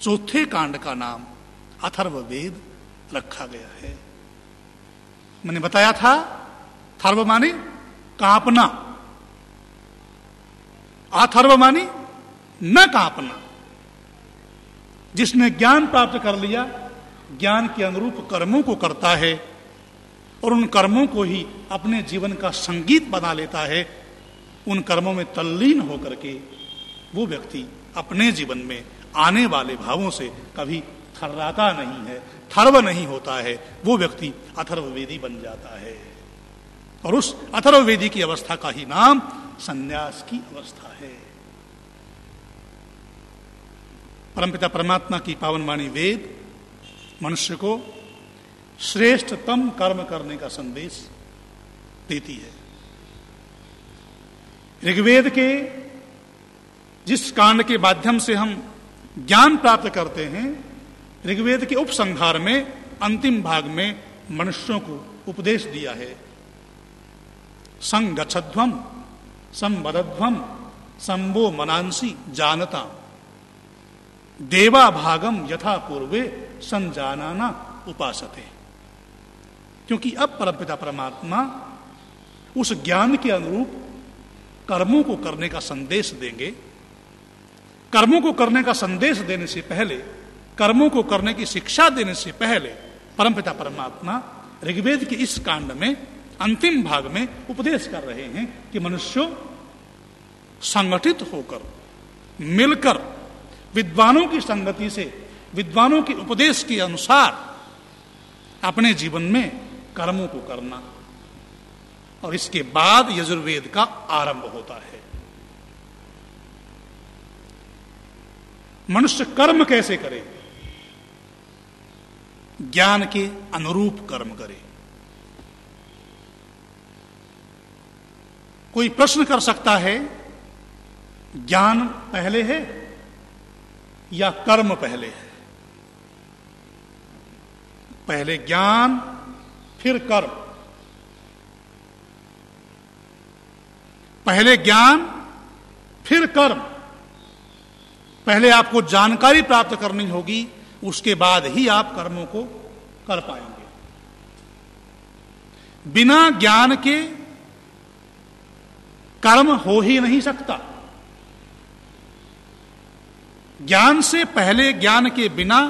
चौथे कांड का नाम अथर्ववेद रखा गया है। मैंने बताया था थर्व माने कांपना, अथर्व माने न कांपना। जिसने ज्ञान प्राप्त कर लिया, ज्ञान के अनुरूप कर्मों को करता है और उन कर्मों को ही अपने जीवन का संगीत बना लेता है, उन कर्मों में तल्लीन होकर के वो व्यक्ति अपने जीवन में आने वाले भावों से कभी थर्राता नहीं है, थर्व नहीं होता है। वो व्यक्ति अथर्ववेदी बन जाता है और उस अथर्ववेदी की अवस्था का ही नाम संन्यास की अवस्था है। परमपिता परमात्मा की पावन वाणी वेद मनुष्य को श्रेष्ठतम कर्म करने का संदेश देती है। ऋग्वेद के जिस कांड के माध्यम से हम ज्ञान प्राप्त करते हैं, ऋग्वेद के उपसंहार में अंतिम भाग में मनुष्यों को उपदेश दिया है। संगच्छध्वम संवदध्वम संबो मनांसी जानता देवा भागम यथा पूर्वे संजानाना उपासते। क्योंकि अब परमपिता परमात्मा उस ज्ञान के अनुरूप कर्मों को करने का संदेश देंगे। कर्मों को करने का संदेश देने से पहले, कर्मों को करने की शिक्षा देने से पहले परमपिता परमात्मा ऋग्वेद के इस कांड में अंतिम भाग में उपदेश कर रहे हैं कि मनुष्य संगठित होकर, मिलकर, विद्वानों की संगति से, विद्वानों के उपदेश के अनुसार अपने जीवन में कर्मों को करना। और इसके बाद यजुर्वेद का आरंभ होता है। मनुष्य कर्म कैसे करे? ज्ञान के अनुरूप कर्म करे। कोई प्रश्न कर सकता है, ज्ञान पहले है या कर्म पहले है? पहले ज्ञान फिर कर्म। पहले ज्ञान फिर कर्म। पहले आपको जानकारी प्राप्त करनी होगी, उसके बाद ही आप कर्मों को कर पाएंगे। बिना ज्ञान के कर्म हो ही नहीं सकता। ज्ञान से पहले, ज्ञान के बिना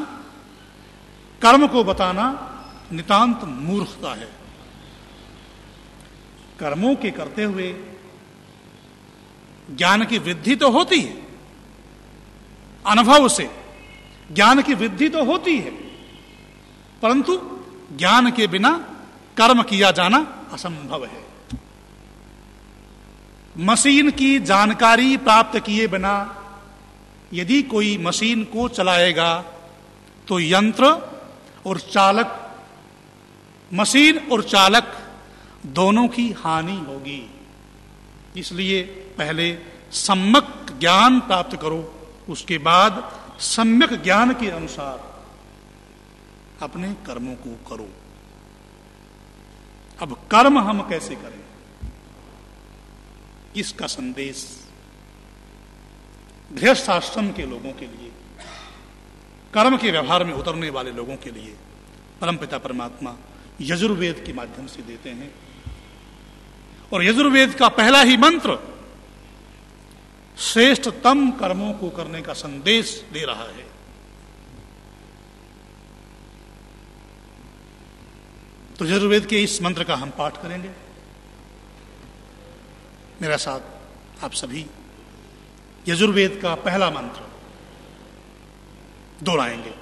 कर्म को बताना नितांत मूर्खता है। कर्मों के करते हुए ज्ञान की वृद्धि तो होती है, अनुभव से ज्ञान की वृद्धि तो होती है, परंतु ज्ञान के बिना कर्म किया जाना असंभव है। मशीन की जानकारी प्राप्त किए बिना यदि कोई मशीन को चलाएगा तो यंत्र और चालक, मशीन और चालक दोनों की हानि होगी। इसलिए पहले सम्यक ज्ञान प्राप्त करो, उसके बाद सम्यक ज्ञान के अनुसार अपने कर्मों को करो। अब कर्म हम कैसे करें, इसका संदेश गृहस्थाश्रम के लोगों के लिए, कर्म के व्यवहार में उतरने वाले लोगों के लिए परमपिता परमात्मा यजुर्वेद के माध्यम से देते हैं। और यजुर्वेद का पहला ही मंत्र श्रेष्ठतम कर्मों को करने का संदेश दे रहा है। तो यजुर्वेद के इस मंत्र का हम पाठ करेंगे। मेरा साथ आप सभी यजुर्वेद का पहला मंत्र दोहराएंगे।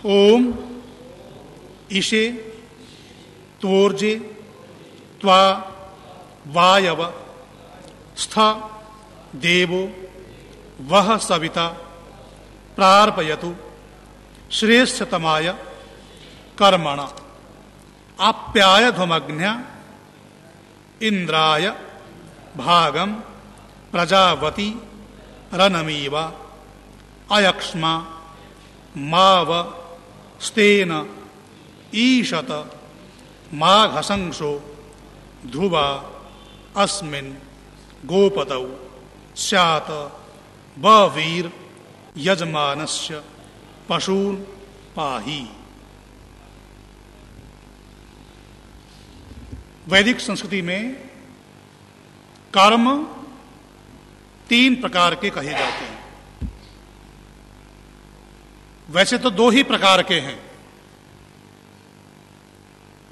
ओम ईशे त्वोर्जे त्वा वायव स्थ देवो वह सविता प्रार्पयतु श्रेष्ठतमाय कर्मण आप्यायध्वमग्न्या इंद्राय भागम प्रजावती रनमीव अयक्ष्मा माव स्तेन ईशत माघशंसो ध्रुवा अस्मिन् गोपतौ स्यात् बवीर यजमानस्य पशून् पाहि। वैदिक संस्कृति में कर्म 3 प्रकार के कहे जाते हैं। वैसे तो 2 ही प्रकार के हैं,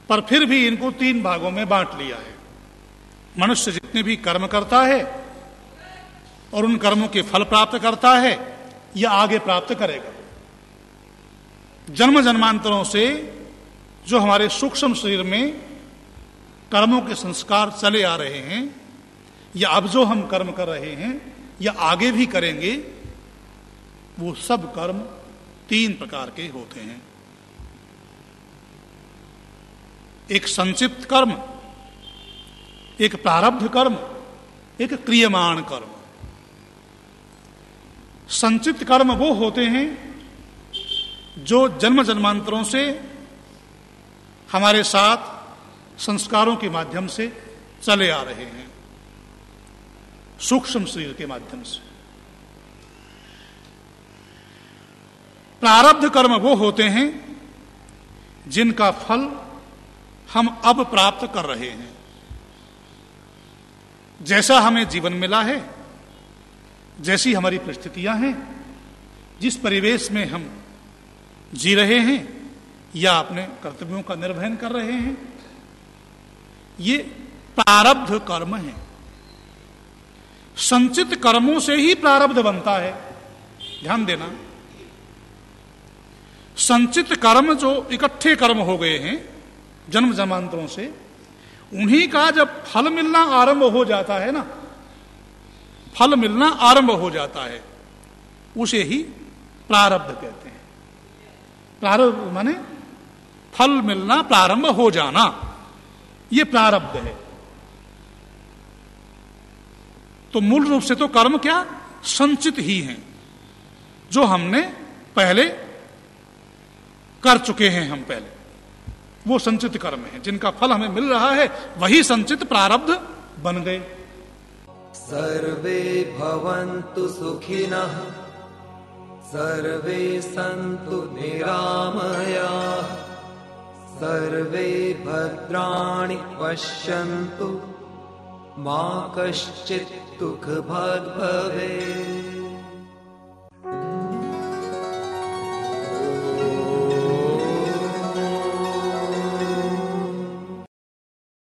पर फिर भी इनको 3 भागों में बांट लिया है। मनुष्य जितने भी कर्म करता है और उन कर्मों के फल प्राप्त करता है या आगे प्राप्त करेगा। जन्म जन्मांतरों से जो हमारे सूक्ष्म शरीर में कर्मों के संस्कार चले आ रहे हैं, या अब जो हम कर्म कर रहे हैं या आगे भी करेंगे, वो सब कर्म 3 प्रकार के होते हैं। एक संचित कर्म, एक प्रारब्ध कर्म, एक क्रियमाण कर्म। संचित कर्म वो होते हैं जो जन्म जन्मांतरों से हमारे साथ संस्कारों के माध्यम से चले आ रहे हैं, सूक्ष्म शरीर के माध्यम से। प्रारब्ध कर्म वो होते हैं जिनका फल हम अब प्राप्त कर रहे हैं। जैसा हमें जीवन मिला है, जैसी हमारी परिस्थितियां हैं, जिस परिवेश में हम जी रहे हैं या अपने कर्तव्यों का निर्वहन कर रहे हैं, ये प्रारब्ध कर्म है। संचित कर्मों से ही प्रारब्ध बनता है, ध्यान देना। संचित कर्म जो इकट्ठे कर्म हो गए हैं जन्म जन्मांतरों से, उन्हीं का जब फल मिलना आरंभ हो जाता है ना, फल मिलना आरंभ हो जाता है, उसे ही प्रारब्ध कहते हैं। प्रारब्ध माने फल मिलना, प्रारंभ हो जाना, ये प्रारब्ध है। तो मूल रूप से तो कर्म क्या, संचित ही हैं, जो हमने पहले कर चुके हैं। हम पहले वो संचित कर्म है, जिनका फल हमें मिल रहा है, वही संचित प्रारब्ध बन गए। सर्वे भवन्तु सुखिनः, सर्वे सन्तु निरामयाः, सर्वे भद्राणि पश्यन्तु, मा कश्चित् दुःखभाग् भवेत्।